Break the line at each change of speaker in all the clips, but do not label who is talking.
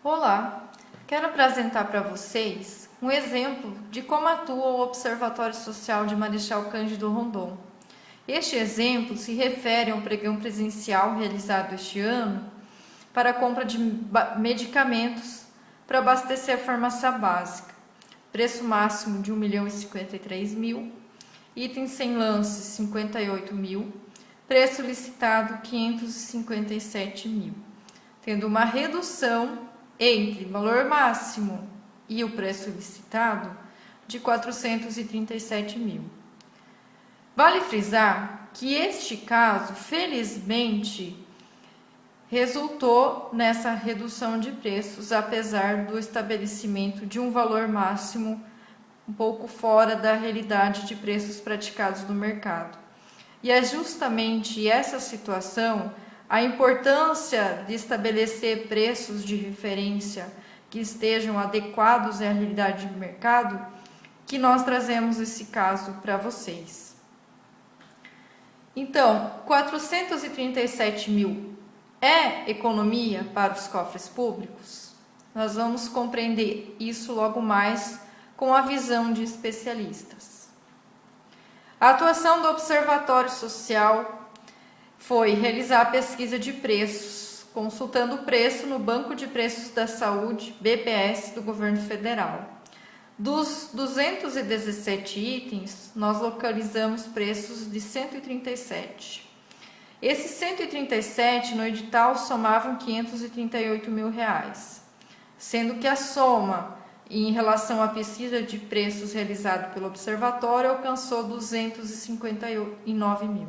Olá, quero apresentar para vocês um exemplo de como atua o Observatório Social de Marechal Cândido Rondon. Este exemplo se refere a um pregão presencial realizado este ano para a compra de medicamentos para abastecer a farmácia básica. Preço máximo de R$ 1.053.000, itens sem lance 58.000, preço licitado 557.000, tendo uma redução entre valor máximo e o preço licitado de 437.000. Vale frisar que este caso, felizmente, resultou nessa redução de preços, apesar do estabelecimento de um valor máximo um pouco fora da realidade de preços praticados no mercado. E é justamente essa situação, a importância de estabelecer preços de referência que estejam adequados à realidade do mercado, que nós trazemos esse caso para vocês. Então, 437.000 é economia para os cofres públicos? Nós vamos compreender isso logo mais com a visão de especialistas. A atuação do Observatório Social foi realizar a pesquisa de preços, consultando o preço no Banco de Preços da Saúde, BPS, do Governo Federal. Dos 217 itens, nós localizamos preços de 137. Esses 137 no edital somavam R$ 538.000, sendo que a soma em relação à pesquisa de preços realizada pelo Observatório alcançou 259.000.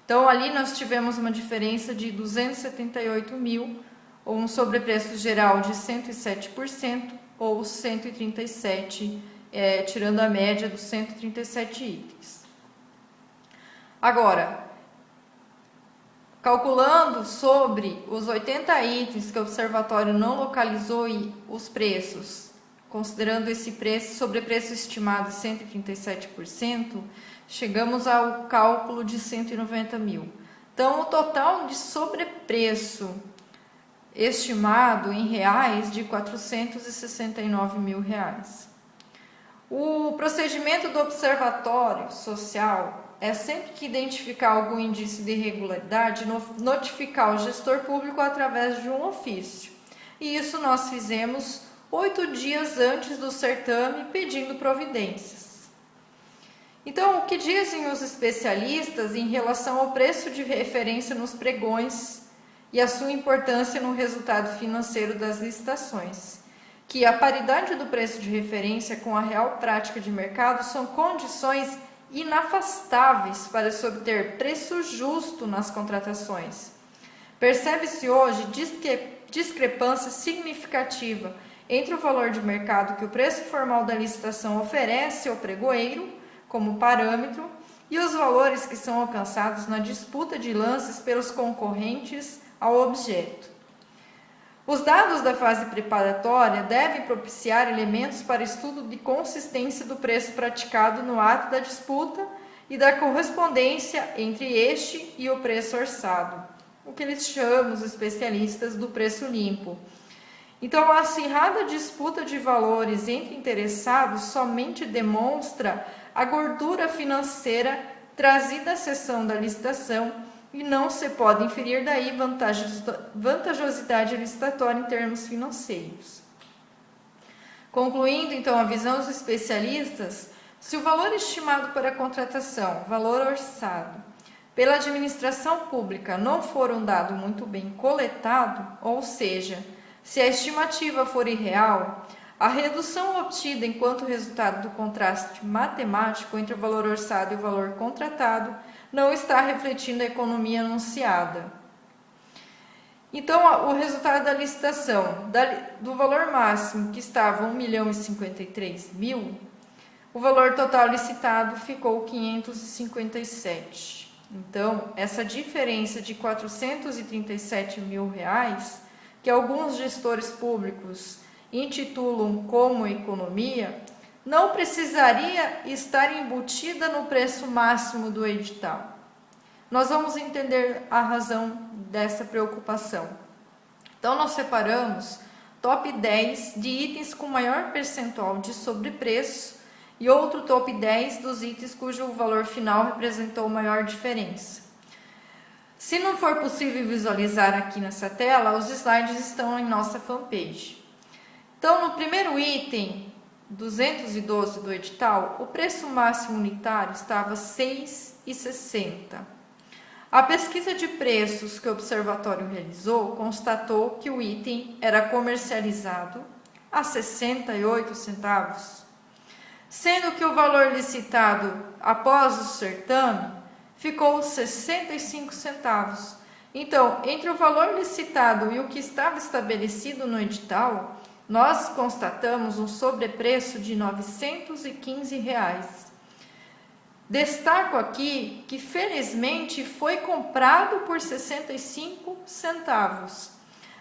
Então, ali nós tivemos uma diferença de 278.000, ou um sobrepreço geral de 107%, ou 137, tirando a média dos 137 itens. Agora, calculando sobre os 80 itens que o Observatório não localizou e os preços, considerando esse sobrepreço estimado de 137%, chegamos ao cálculo de 190.000. Então, o total de sobrepreço estimado em reais de R$ 469.000. O procedimento do Observatório Social é sempre que identificar algum indício de irregularidade, notificar o gestor público através de um ofício. E isso nós fizemos 8 dias antes do certame, pedindo providências. Então, o que dizem os especialistas em relação ao preço de referência nos pregões e a sua importância no resultado financeiro das licitações? Que a paridade do preço de referência com a real prática de mercado são condições inafastáveis para se obter preço justo nas contratações. Percebe-se hoje discrepância significativa entre o valor de mercado que o preço formal da licitação oferece ao pregoeiro como parâmetro e os valores que são alcançados na disputa de lances pelos concorrentes ao objeto. Os dados da fase preparatória devem propiciar elementos para estudo de consistência do preço praticado no ato da disputa e da correspondência entre este e o preço orçado, o que eles chamam, os especialistas, do preço limpo. Então, a acirrada disputa de valores entre interessados somente demonstra a gordura financeira trazida à sessão da licitação e não se pode inferir daí vantajosidade licitatória em termos financeiros. Concluindo, então, a visão dos especialistas, se o valor estimado para a contratação, valor orçado, pela administração pública não for um dado muito bem coletado, ou seja, se a estimativa for irreal, a redução obtida enquanto resultado do contraste matemático entre o valor orçado e o valor contratado não está refletindo a economia anunciada. Então, o resultado da licitação, do valor máximo que estava R$ 1.053.000, o valor total licitado ficou 557. Então, essa diferença de R$ 437.000, que alguns gestores públicos intitulam como economia, não precisaria estar embutida no preço máximo do edital. Nós vamos entender a razão dessa preocupação. Então, nós separamos top 10 de itens com maior percentual de sobrepreço e outro top 10 dos itens cujo valor final representou maior diferença. Se não for possível visualizar aqui nessa tela, os slides estão em nossa fanpage. Então, no primeiro item, 212 do edital, o preço máximo unitário estava R$ 6,60. A pesquisa de preços que o observatório realizou constatou que o item era comercializado a 68 centavos, sendo que o valor licitado após o certame ficou 65 centavos. Então, entre o valor licitado e o que estava estabelecido no edital, nós constatamos um sobrepreço de R$ 915. Destaco aqui que felizmente foi comprado por 65 centavos,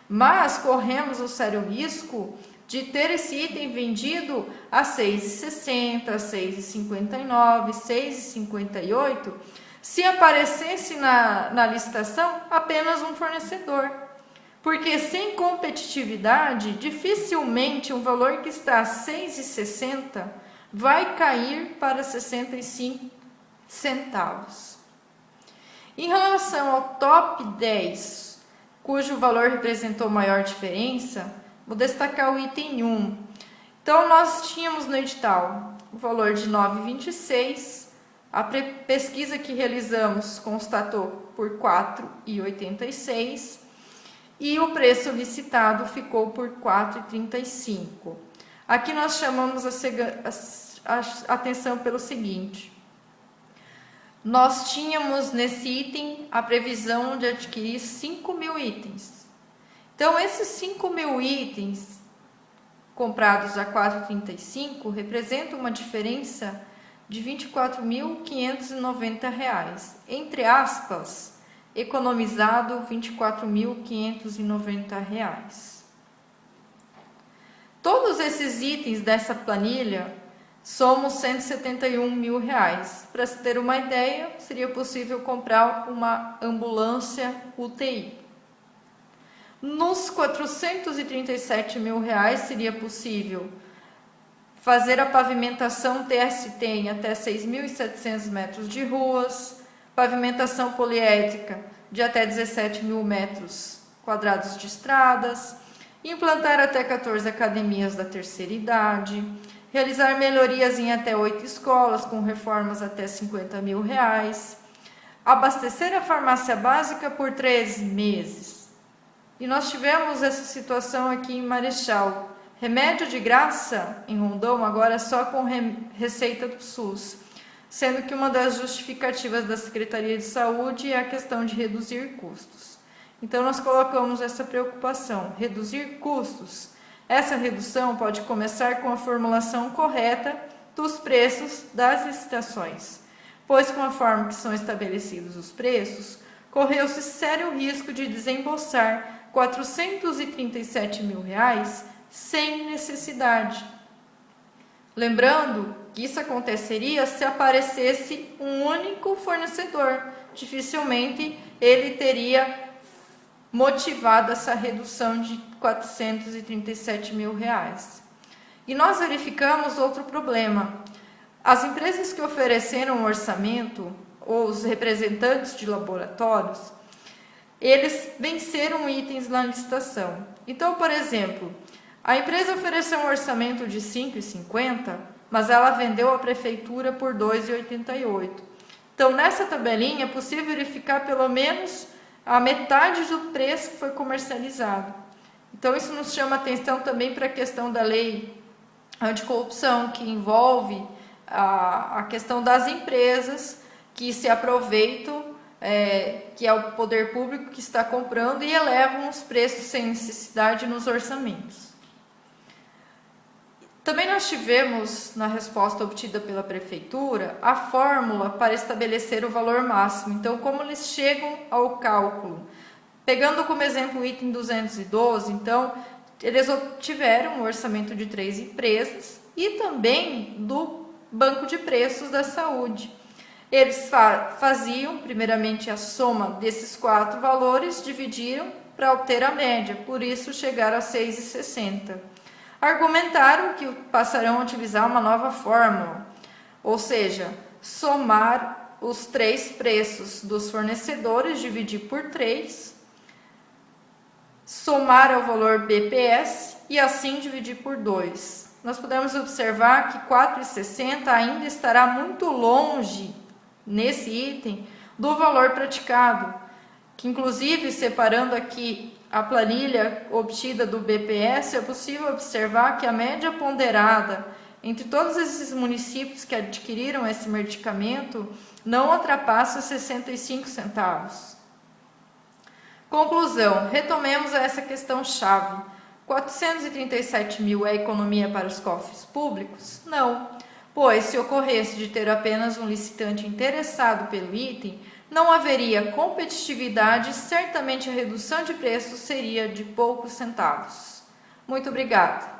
mas corremos o sério risco de ter esse item vendido a R$ 6,60, R$ 6,59, R$ 6,58, se aparecesse na licitação apenas um fornecedor. Porque sem competitividade, dificilmente um valor que está a R$ 6,60 vai cair para 65 centavos. Em relação ao top 10, cujo valor representou maior diferença, vou destacar o item 1. Então, nós tínhamos no edital o valor de R$ 9,26. A pesquisa que realizamos constatou por R$ 4,86 e o preço licitado ficou por R$ 4,35. Aqui nós chamamos a atenção pelo seguinte: nós tínhamos nesse item a previsão de adquirir 5.000 itens. Então, esses 5.000 itens comprados a R$ 4,35 representam uma diferença de R$ 24.590, entre aspas, economizado R$ 24.590. Todos esses itens dessa planilha somam R$ 171 mil. Para se ter uma ideia, seria possível comprar uma ambulância UTI. Nos R$ 437 mil seria possível fazer a pavimentação TST em até 6.700 metros de ruas, pavimentação poliédrica de até 17 mil metros quadrados de estradas, implantar até 14 academias da terceira idade, realizar melhorias em até 8 escolas com reformas até R$ 50 mil, abastecer a farmácia básica por 3 meses. E nós tivemos essa situação aqui em Marechal. Remédio de graça em Rondon agora só com receita do SUS, sendo que uma das justificativas da Secretaria de Saúde é a questão de reduzir custos. Então nós colocamos essa preocupação, reduzir custos. Essa redução pode começar com a formulação correta dos preços das licitações, pois com a forma que são estabelecidos os preços, correu-se sério risco de desembolsar R$ 437 mil sem necessidade. Lembrando que isso aconteceria se aparecesse um único fornecedor. Dificilmente ele teria motivado essa redução de R$ 437 mil. E nós verificamos outro problema. As empresas que ofereceram o orçamento, ou os representantes de laboratórios, eles venceram itens na licitação. Então, por exemplo, a empresa ofereceu um orçamento de R$ 5,50, mas ela vendeu à prefeitura por R$ 2,88. Então, nessa tabelinha é possível verificar pelo menos a metade do preço que foi comercializado. Então, isso nos chama atenção também para a questão da lei anticorrupção, que envolve a questão das empresas que se aproveitam, que é o poder público que está comprando e elevam os preços sem necessidade nos orçamentos. Também nós tivemos, na resposta obtida pela prefeitura, a fórmula para estabelecer o valor máximo. Então, como eles chegam ao cálculo? Pegando como exemplo o item 212, então, eles obtiveram um orçamento de 3 empresas e também do Banco de Preços da Saúde. Eles faziam, primeiramente, a soma desses 4 valores, dividiram para obter a média, por isso chegaram a 6,60. Argumentaram que passarão a utilizar uma nova fórmula, ou seja, somar os 3 preços dos fornecedores, dividir por 3, somar ao valor BPS e assim dividir por 2. Nós podemos observar que 4,60 ainda estará muito longe nesse item do valor praticado, que inclusive separando aqui a planilha obtida do BPS, é possível observar que a média ponderada entre todos esses municípios que adquiriram esse medicamento não ultrapassa 65 centavos. Conclusão, retomemos essa questão-chave. 437 mil é economia para os cofres públicos? Não, pois se ocorresse de ter apenas um licitante interessado pelo item, não haveria competitividade e certamente a redução de preço seria de poucos centavos. Muito obrigada.